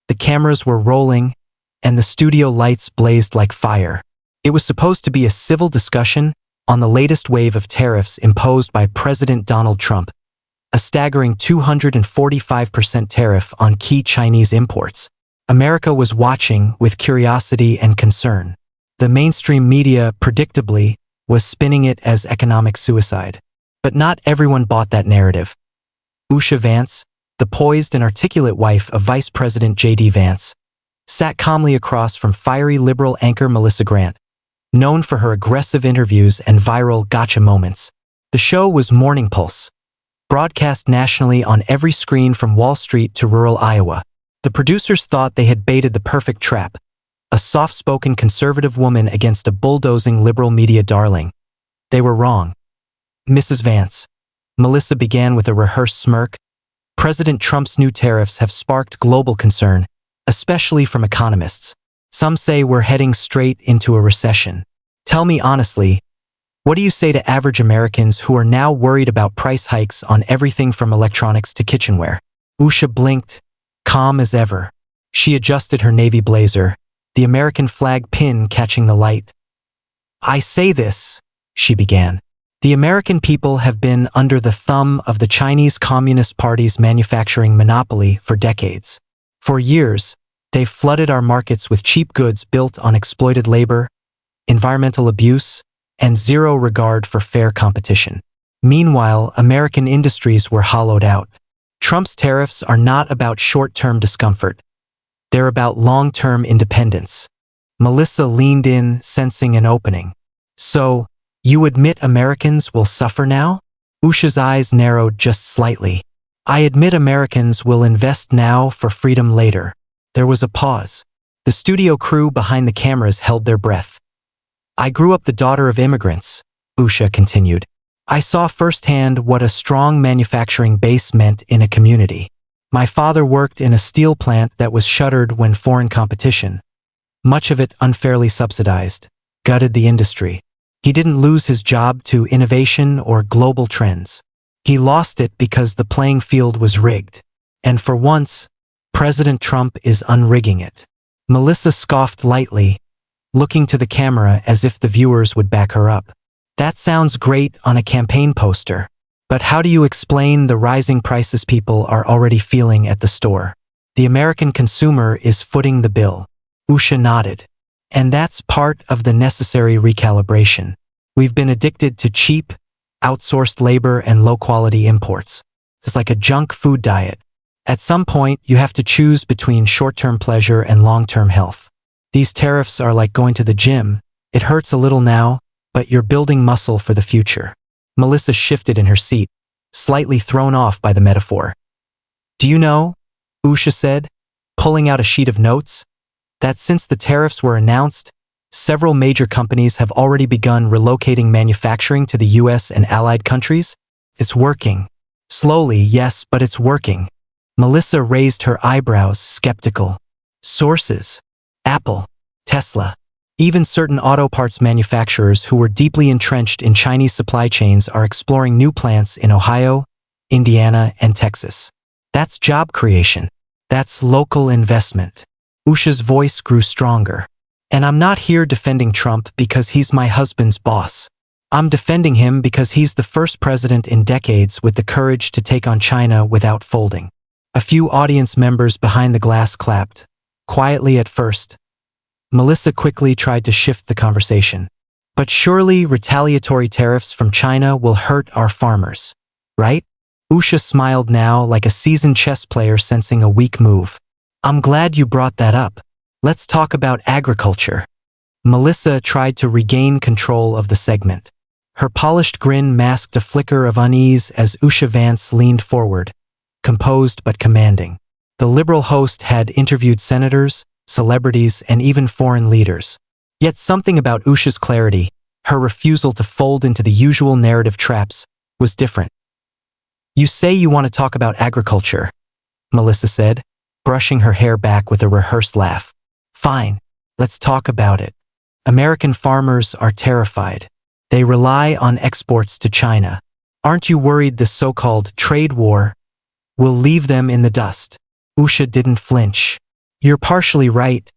The cameras were rolling, and the studio lights blazed like fire. It was supposed to be a civil discussion on the latest wave of tariffs imposed by President Donald Trump, a staggering 245% tariff on key Chinese imports. America was watching with curiosity and concern. The mainstream media, predictably, was spinning it as economic suicide. But not everyone bought that narrative. Usha Vance, the poised and articulate wife of Vice President JD Vance, sat calmly across from fiery liberal anchor Melissa Grant, known for her aggressive interviews and viral gotcha moments. The show was Morning Pulse, broadcast nationally on every screen from Wall Street to rural Iowa. The producers thought they had baited the perfect trap, a soft-spoken conservative woman against a bulldozing liberal media darling. They were wrong. Mrs. Vance, Melissa began with a rehearsed smirk, President Trump's new tariffs have sparked global concern, especially from economists. Some say we're heading straight into a recession. Tell me honestly, what do you say to average Americans who are now worried about price hikes on everything from electronics to kitchenware? Usha blinked, calm as ever. She adjusted her navy blazer, the American flag pin catching the light. I say this, she began. The American people have been under the thumb of the Chinese Communist Party's manufacturing monopoly for decades. For years, they've flooded our markets with cheap goods built on exploited labor, environmental abuse, and zero regard for fair competition. Meanwhile, American industries were hollowed out. Trump's tariffs are not about short-term discomfort. They're about long-term independence. Melissa leaned in, sensing an opening. So, you admit Americans will suffer now? Usha's eyes narrowed just slightly. I admit Americans will invest now for freedom later. There was a pause. The studio crew behind the cameras held their breath. I grew up the daughter of immigrants, Usha continued. I saw firsthand what a strong manufacturing base meant in a community. My father worked in a steel plant that was shuttered when foreign competition, much of it unfairly subsidized, gutted the industry. He didn't lose his job to innovation or global trends. He lost it because the playing field was rigged. And for once, President Trump is unrigging it. Melissa scoffed lightly, looking to the camera as if the viewers would back her up. That sounds great on a campaign poster, but how do you explain the rising prices people are already feeling at the store? The American consumer is footing the bill. Usha nodded. And that's part of the necessary recalibration. We've been addicted to cheap, outsourced labor and low-quality imports. It's like a junk food diet. At some point, you have to choose between short-term pleasure and long-term health. These tariffs are like going to the gym. It hurts a little now, but you're building muscle for the future. Melissa shifted in her seat, slightly thrown off by the metaphor. Do you know, Usha said, pulling out a sheet of notes, that since the tariffs were announced, several major companies have already begun relocating manufacturing to the US and allied countries? It's working. Slowly, yes, but it's working. Melissa raised her eyebrows, skeptical. Sources: Apple, Tesla. Even certain auto parts manufacturers who were deeply entrenched in Chinese supply chains are exploring new plants in Ohio, Indiana, and Texas. That's job creation. That's local investment. Usha's voice grew stronger. And I'm not here defending Trump because he's my husband's boss. I'm defending him because he's the first president in decades with the courage to take on China without folding. A few audience members behind the glass clapped, quietly at first. Melissa quickly tried to shift the conversation. But surely retaliatory tariffs from China will hurt our farmers, right? Usha smiled now like a seasoned chess player sensing a weak move. I'm glad you brought that up. Let's talk about agriculture. Melissa tried to regain control of the segment. Her polished grin masked a flicker of unease as Usha Vance leaned forward, composed but commanding. The liberal host had interviewed senators, celebrities, and even foreign leaders. Yet something about Usha's clarity, her refusal to fold into the usual narrative traps, was different. You say you want to talk about agriculture, Melissa said, brushing her hair back with a rehearsed laugh. Fine, let's talk about it. American farmers are terrified. They rely on exports to China. Aren't you worried the so-called trade war will leave them in the dust? Usha didn't flinch. You're partially right.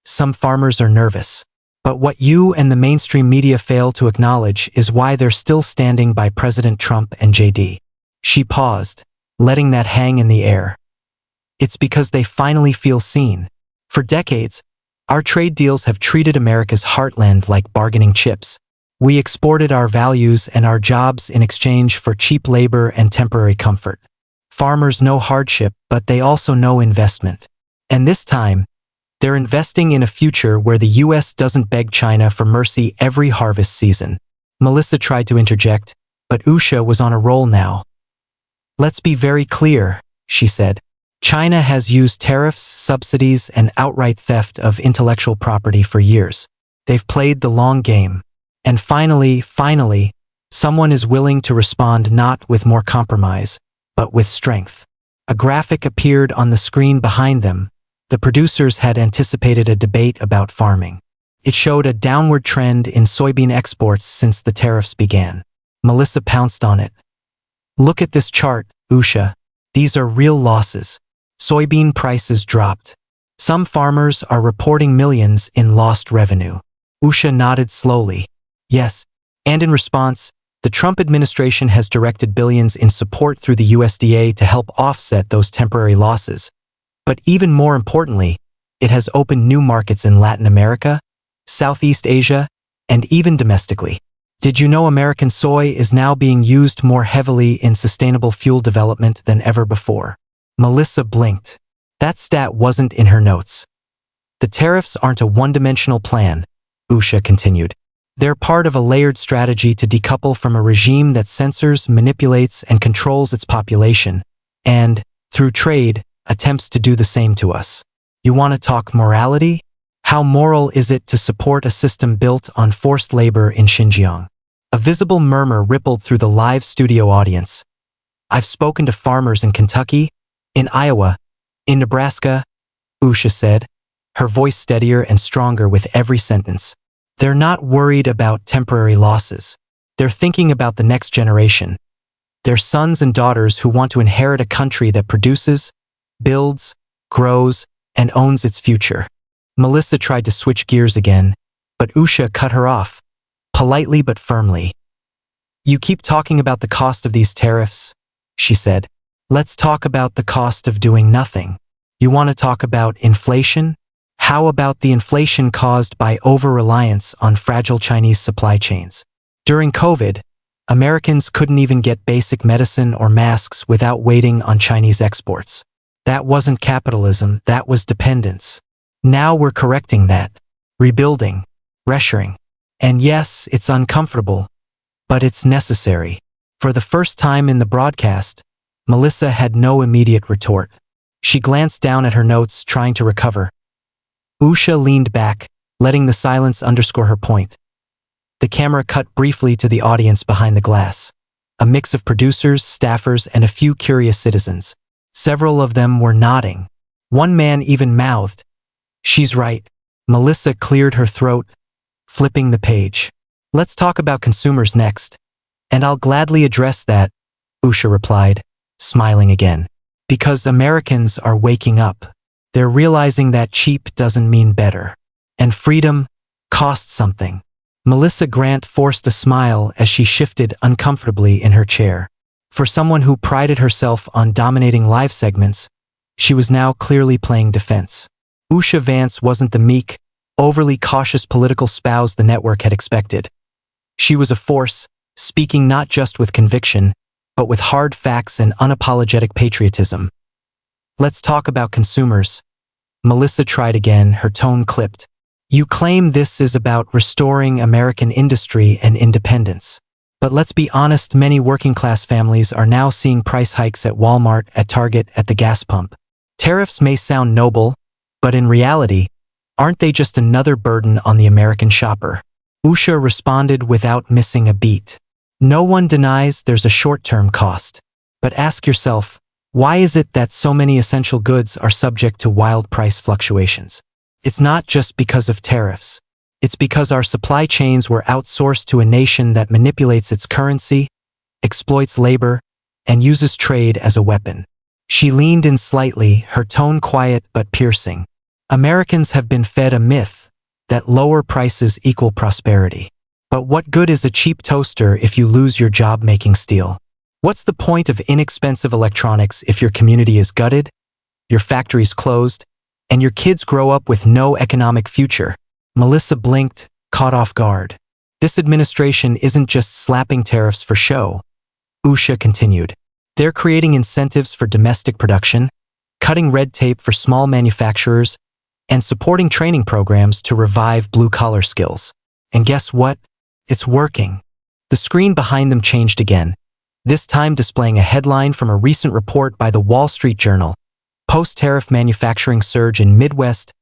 Some farmers are nervous. But what you and the mainstream media fail to acknowledge is why they're still standing by President Trump and JD. She paused, letting that hang in the air. It's because they finally feel seen. For decades, our trade deals have treated America's heartland like bargaining chips. We exported our values and our jobs in exchange for cheap labor and temporary comfort. Farmers know hardship, but they also know investment. And this time, they're investing in a future where the U.S. doesn't beg China for mercy every harvest season. Melissa tried to interject, but Usha was on a roll now. Let's be very clear, she said. China has used tariffs, subsidies, and outright theft of intellectual property for years. They've played the long game. And finally, someone is willing to respond not with more compromise, but with strength. A graphic appeared on the screen behind them. The producers had anticipated a debate about farming. It showed a downward trend in soybean exports since the tariffs began. Melissa pounced on it. Look at this chart, Usha. These are real losses. Soybean prices dropped. Some farmers are reporting millions in lost revenue. Usha nodded slowly. Yes, and in response, the Trump administration has directed billions in support through the USDA to help offset those temporary losses. But even more importantly, it has opened new markets in Latin America, Southeast Asia, and even domestically. Did you know American soy is now being used more heavily in sustainable fuel development than ever before? Melissa blinked. That stat wasn't in her notes. The tariffs aren't a one-dimensional plan, Usha continued. They're part of a layered strategy to decouple from a regime that censors, manipulates, and controls its population, and, through trade, attempts to do the same to us. You want to talk morality? How moral is it to support a system built on forced labor in Xinjiang? A visible murmur rippled through the live studio audience. I've spoken to farmers in Kentucky, in Iowa, in Nebraska, Usha said, her voice steadier and stronger with every sentence. They're not worried about temporary losses. They're thinking about the next generation. They're sons and daughters who want to inherit a country that produces, builds, grows, and owns its future. Melissa tried to switch gears again, but Usha cut her off, politely but firmly. You keep talking about the cost of these tariffs, she said. Let's talk about the cost of doing nothing. You want to talk about inflation? How about the inflation caused by over-reliance on fragile Chinese supply chains? During COVID, Americans couldn't even get basic medicine or masks without waiting on Chinese exports. That wasn't capitalism, that was dependence. Now we're correcting that, rebuilding, reshoring. And yes, it's uncomfortable, but it's necessary. For the first time in the broadcast, Melissa had no immediate retort. She glanced down at her notes, trying to recover. Usha leaned back, letting the silence underscore her point. The camera cut briefly to the audience behind the glass. A mix of producers, staffers, and a few curious citizens. Several of them were nodding. One man even mouthed, "She's right." Melissa cleared her throat, flipping the page. Let's talk about consumers next. And I'll gladly address that, Usha replied, smiling again. Because Americans are waking up. They're realizing that cheap doesn't mean better. And freedom costs something. Melissa Grant forced a smile as she shifted uncomfortably in her chair. For someone who prided herself on dominating live segments, she was now clearly playing defense. Usha Vance wasn't the meek, overly cautious political spouse the network had expected. She was a force, speaking not just with conviction, but with hard facts and unapologetic patriotism. Let's talk about consumers. Melissa tried again, her tone clipped. You claim this is about restoring American industry and independence. But let's be honest, many working-class families are now seeing price hikes at Walmart, at Target, at the gas pump. Tariffs may sound noble, but in reality, aren't they just another burden on the American shopper? Usha responded without missing a beat. No one denies there's a short-term cost. But ask yourself, why is it that so many essential goods are subject to wild price fluctuations? It's not just because of tariffs. It's because our supply chains were outsourced to a nation that manipulates its currency, exploits labor, and uses trade as a weapon. She leaned in slightly, her tone quiet but piercing. Americans have been fed a myth that lower prices equal prosperity. But what good is a cheap toaster if you lose your job making steel? What's the point of inexpensive electronics if your community is gutted, your factories closed, and your kids grow up with no economic future? Melissa blinked, caught off guard. This administration isn't just slapping tariffs for show. Usha continued. They're creating incentives for domestic production, cutting red tape for small manufacturers, and supporting training programs to revive blue-collar skills. And guess what? It's working. The screen behind them changed again, this time displaying a headline from a recent report by the Wall Street Journal. Post-tariff manufacturing surge in Midwest.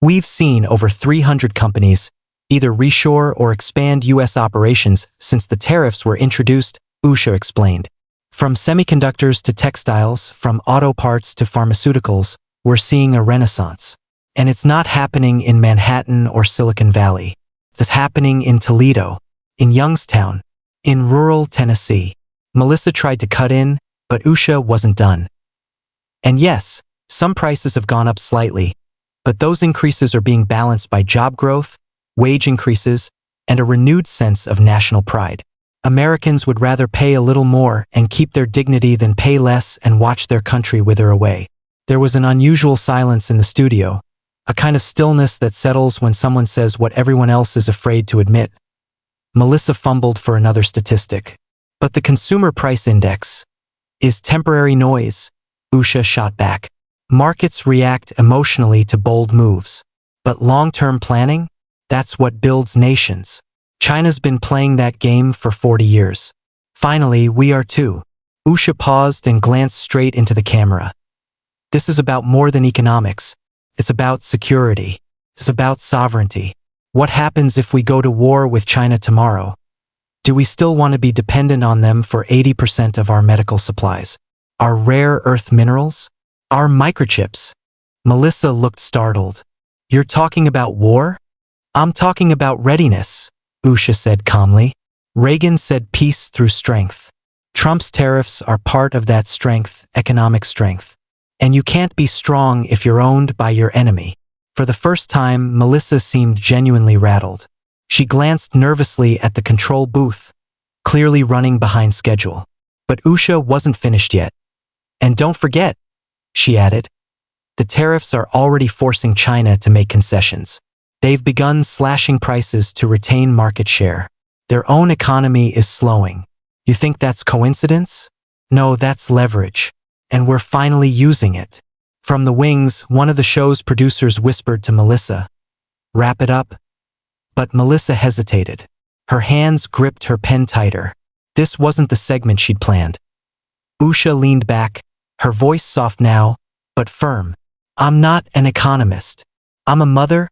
We've seen over 300 companies either reshore or expand U.S. operations since the tariffs were introduced, Usha explained. From semiconductors to textiles, from auto parts to pharmaceuticals, we're seeing a renaissance. And it's not happening in Manhattan or Silicon Valley. It's happening in Toledo, in Youngstown, in rural Tennessee. Melissa tried to cut in, but Usha wasn't done. And yes, some prices have gone up slightly, but those increases are being balanced by job growth, wage increases, and a renewed sense of national pride. Americans would rather pay a little more and keep their dignity than pay less and watch their country wither away. There was an unusual silence in the studio, a kind of stillness that settles when someone says what everyone else is afraid to admit. Melissa fumbled for another statistic. But the Consumer Price Index is temporary noise, Usha shot back. Markets react emotionally to bold moves. But long-term planning? That's what builds nations. China's been playing that game for 40 years. Finally, we are too. Usha paused and glanced straight into the camera. This is about more than economics. It's about security. It's about sovereignty. What happens if we go to war with China tomorrow? Do we still want to be dependent on them for 80% of our medical supplies? Our rare earth minerals? Our microchips? Melissa looked startled. You're talking about war? I'm talking about readiness, Usha said calmly. Reagan said peace through strength. Trump's tariffs are part of that strength, economic strength. And you can't be strong if you're owned by your enemy. For the first time, Melissa seemed genuinely rattled. She glanced nervously at the control booth, clearly running behind schedule. But Usha wasn't finished yet. And don't forget, she added, the tariffs are already forcing China to make concessions. They've begun slashing prices to retain market share. Their own economy is slowing. You think that's coincidence? No, that's leverage. And we're finally using it. From the wings, one of the show's producers whispered to Melissa, "Wrap it up." But Melissa hesitated. Her hands gripped her pen tighter. This wasn't the segment she'd planned. Usha leaned back, her voice soft now, but firm. I'm not an economist. I'm a mother,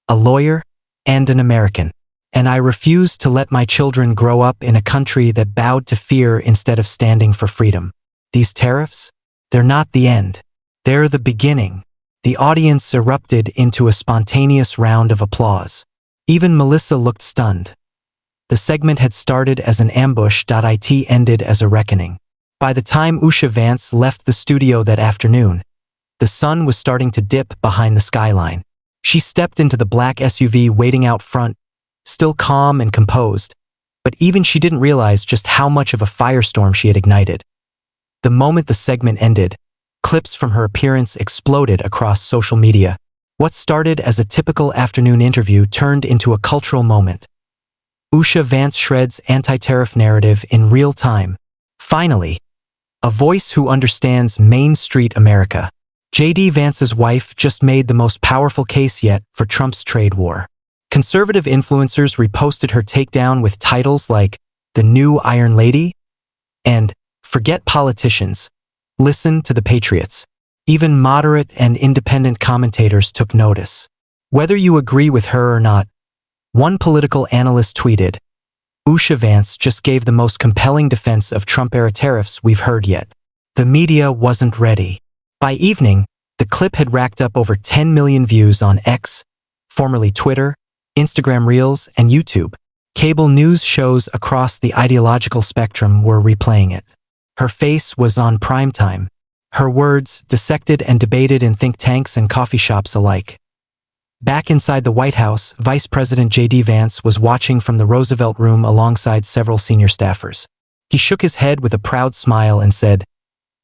a lawyer, and an American. And I refuse to let my children grow up in a country that bowed to fear instead of standing for freedom. These tariffs? They're not the end. They're the beginning. The audience erupted into a spontaneous round of applause. Even Melissa looked stunned. The segment had started as an ambush. It ended as a reckoning. By the time Usha Vance left the studio that afternoon, the sun was starting to dip behind the skyline. She stepped into the black SUV waiting out front, still calm and composed, but even she didn't realize just how much of a firestorm she had ignited. The moment the segment ended, clips from her appearance exploded across social media. What started as a typical afternoon interview turned into a cultural moment. Usha Vance shreds anti-tariff narrative in real time. Finally, a voice who understands Main Street America. JD Vance's wife just made the most powerful case yet for Trump's trade war. Conservative influencers reposted her takedown with titles like "The New Iron Lady" and "Forget Politicians, Listen to the Patriots." Even moderate and independent commentators took notice. Whether you agree with her or not, one political analyst tweeted, "Usha Vance just gave the most compelling defense of Trump-era tariffs we've heard yet." The media wasn't ready. By evening, the clip had racked up over 10 million views on X, formerly Twitter, Instagram Reels, and YouTube. Cable news shows across the ideological spectrum were replaying it. Her face was on primetime. Her words, dissected and debated in think tanks and coffee shops alike. Back inside the White House, Vice President JD Vance was watching from the Roosevelt Room alongside several senior staffers. He shook his head with a proud smile and said,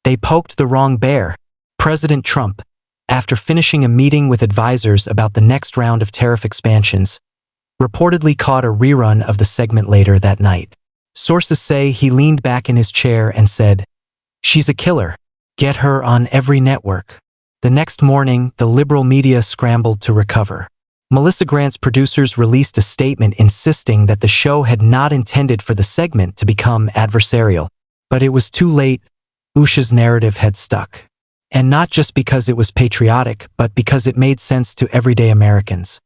"They poked the wrong bear." President Trump, after finishing a meeting with advisors about the next round of tariff expansions, reportedly caught a rerun of the segment later that night. Sources say he leaned back in his chair and said, "She's a killer. Get her on every network." The next morning, the liberal media scrambled to recover. Melissa Grant's producers released a statement insisting that the show had not intended for the segment to become adversarial. But it was too late. Usha's narrative had stuck. And not just because it was patriotic, but because it made sense to everyday Americans.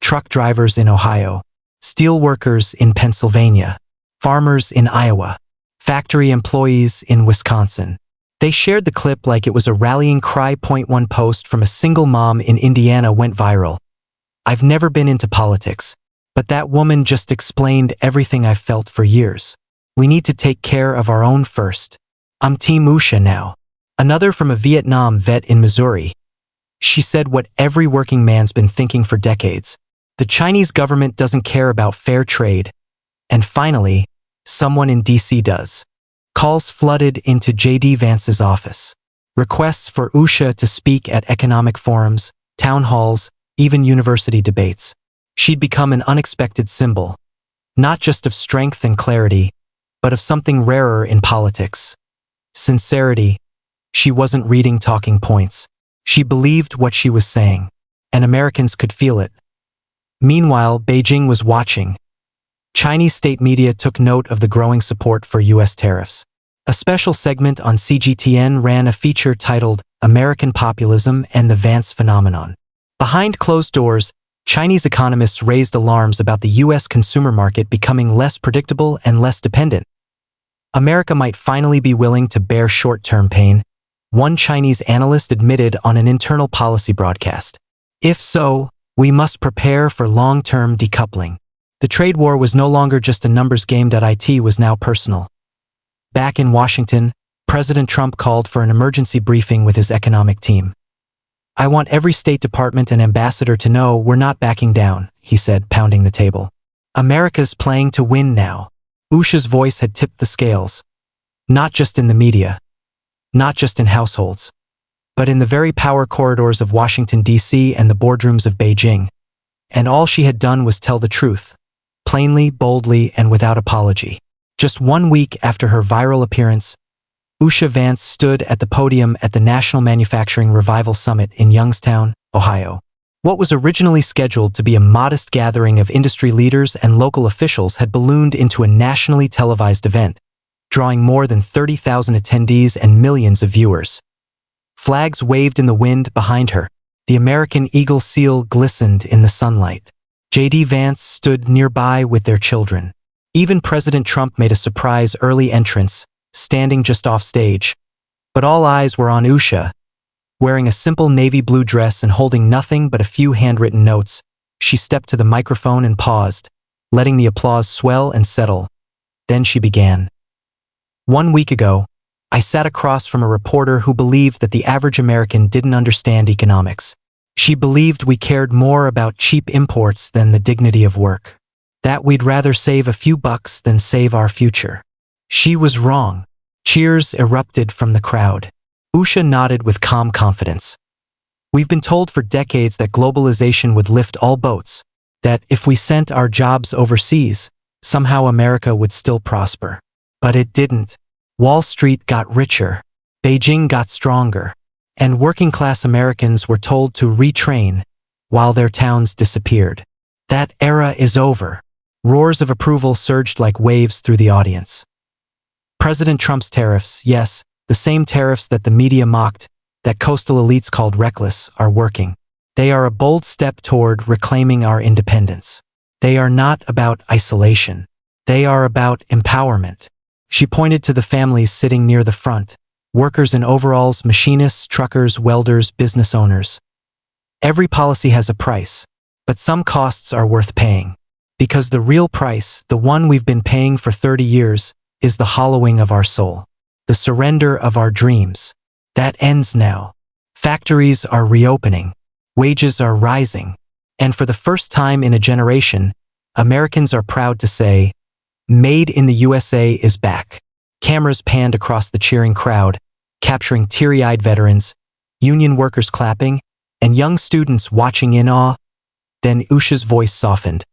Truck drivers in Ohio, steel workers in Pennsylvania, farmers in Iowa, factory employees in Wisconsin. They shared the clip like it was a rallying cry. One post from a single mom in Indiana went viral. "I've never been into politics, but that woman just explained everything I've felt for years. We need to take care of our own first. I'm Team Usha now." Another from a Vietnam vet in Missouri. She said what every working man's been thinking for decades. The Chinese government doesn't care about fair trade. And finally, someone in DC does. Calls flooded into JD Vance's office. Requests for Usha to speak at economic forums, town halls, even university debates. She'd become an unexpected symbol, not just of strength and clarity, but of something rarer in politics. Sincerity. She wasn't reading talking points. She believed what she was saying, and Americans could feel it. Meanwhile, Beijing was watching. Chinese state media took note of the growing support for U.S. tariffs. A special segment on CGTN ran a feature titled "American Populism and the Vance Phenomenon." Behind closed doors, Chinese economists raised alarms about the U.S. consumer market becoming less predictable and less dependent. America might finally be willing to bear short-term pain, one Chinese analyst admitted on an internal policy broadcast. If so, we must prepare for long-term decoupling. The trade war was no longer just a numbers game. It was now personal. Back in Washington, President Trump called for an emergency briefing with his economic team. "I want every State Department and ambassador to know we're not backing down," he said, pounding the table. "America's playing to win now." Usha's voice had tipped the scales. Not just in the media, not just in households, but in the very power corridors of Washington, D.C. and the boardrooms of Beijing. And all she had done was tell the truth, plainly, boldly, and without apology. Just 1 week after her viral appearance, Usha Vance stood at the podium at the National Manufacturing Revival Summit in Youngstown, Ohio. What was originally scheduled to be a modest gathering of industry leaders and local officials had ballooned into a nationally televised event, drawing more than 30,000 attendees and millions of viewers. Flags waved in the wind behind her. The American eagle seal glistened in the sunlight. JD Vance stood nearby with their children. Even President Trump made a surprise early entrance, standing just off stage. But all eyes were on Usha. Wearing a simple navy blue dress and holding nothing but a few handwritten notes, she stepped to the microphone and paused, letting the applause swell and settle. Then she began. "1 week ago, I sat across from a reporter who believed that the average American didn't understand economics. She believed we cared more about cheap imports than the dignity of work. That we'd rather save a few bucks than save our future. She was wrong." Cheers erupted from the crowd. Usha nodded with calm confidence. "We've been told for decades that globalization would lift all boats, that if we sent our jobs overseas, somehow America would still prosper. But it didn't. Wall Street got richer, Beijing got stronger, and working-class Americans were told to retrain, while their towns disappeared. That era is over." Roars of approval surged like waves through the audience. President Trump's tariffs, yes, the same tariffs that the media mocked, that coastal elites called reckless, are working. They are a bold step toward reclaiming our independence. They are not about isolation. They are about empowerment. She pointed to the families sitting near the front, workers in overalls, machinists, truckers, welders, business owners. Every policy has a price, but some costs are worth paying. Because the real price, the one we've been paying for 30 years, is the hollowing of our soul, the surrender of our dreams, That ends now. Factories are reopening. Wages are rising. And for the first time in a generation, Americans are proud to say, Made in the USA is back. Cameras panned across the cheering crowd, capturing teary-eyed veterans, union workers clapping, and young students watching in awe. Then Usha's voice softened.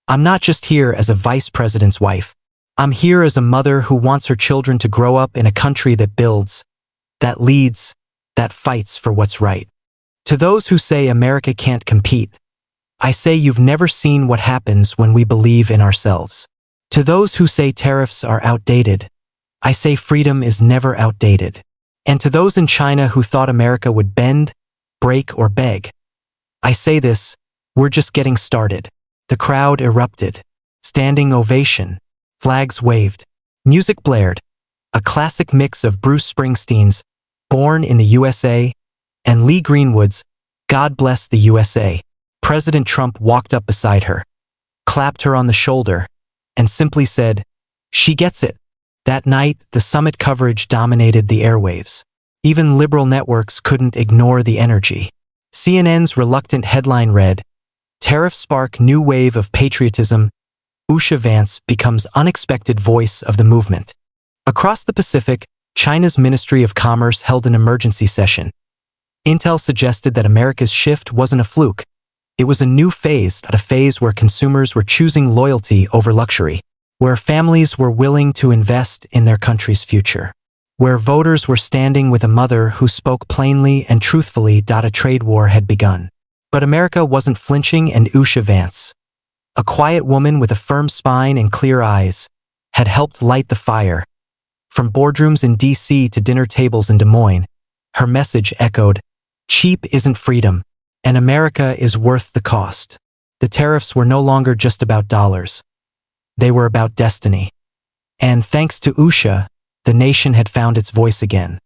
I'm not just here as a vice president's wife. I'm here as a mother who wants her children to grow up in a country that builds, that leads, that fights for what's right. To those who say America can't compete, I say you've never seen what happens when we believe in ourselves. To those who say tariffs are outdated, I say freedom is never outdated. And to those in China who thought America would bend, break, or beg, I say this, we're just getting started. The crowd erupted. Standing ovation. Flags waved. Music blared. A classic mix of Bruce Springsteen's Born in the USA and Lee Greenwood's God Bless the USA. President Trump walked up beside her, clapped her on the shoulder, and simply said, "She gets it." That night, the summit coverage dominated the airwaves. Even liberal networks couldn't ignore the energy. CNN's reluctant headline read, "Tariffs spark new wave of patriotism. Usha Vance becomes unexpected voice of the movement." Across the Pacific, China's Ministry of Commerce held an emergency session. Intel suggested that America's shift wasn't a fluke. It was a new phase, a phase where consumers were choosing loyalty over luxury, where families were willing to invest in their country's future, where voters were standing with a mother who spoke plainly and truthfully. A trade war had begun. But America wasn't flinching, and Usha Vance, a quiet woman with a firm spine and clear eyes, had helped light the fire. From boardrooms in D.C. to dinner tables in Des Moines, her message echoed, "Cheap isn't freedom, and America is worth the cost." The tariffs were no longer just about dollars. They were about destiny. And thanks to Usha, the nation had found its voice again.